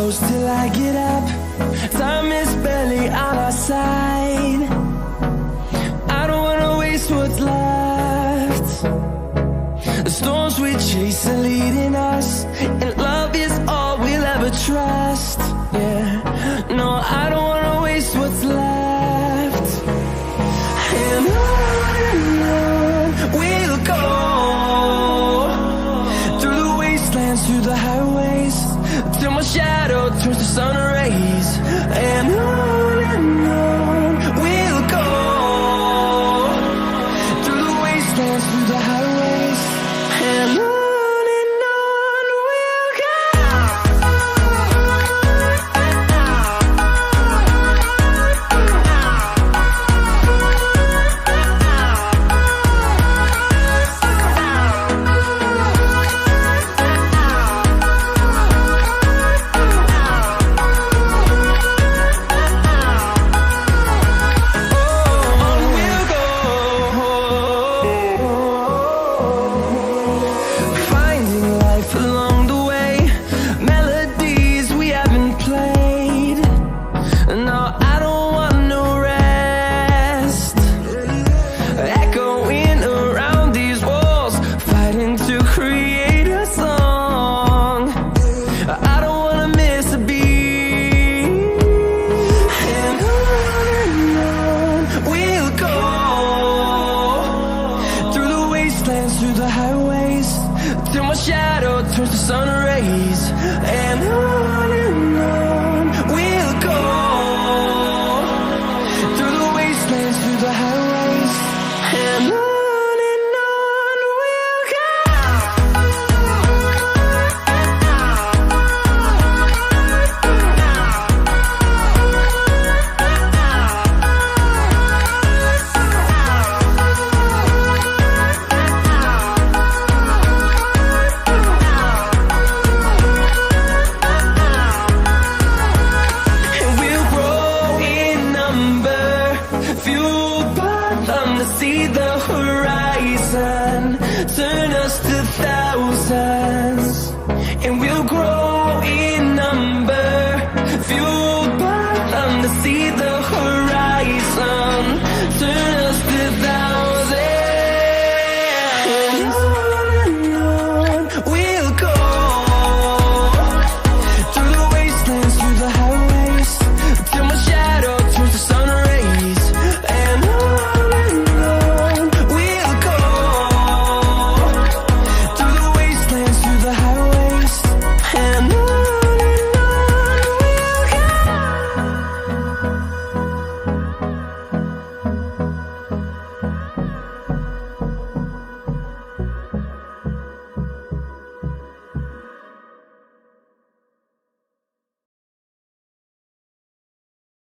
close till I get up. Time is barely on our side. I don't wanna waste what's left. The storms we chase are leading us, and love is all we'll ever trust. Yeah, no, I don't wanna waste what's left. And on we'll go, through the wastelands, through the highways, till my shadow turns to sun rays. And on we'll go, through the wastelands, through the highways, and on we'll go. Through the highways, till my shadow turns to sun rays. And on we'll go, through the wastelands, through the highways, and on we'll go. See the horizon, turn us to thousands, and we'll grow in number, fueled by them to see the horizon.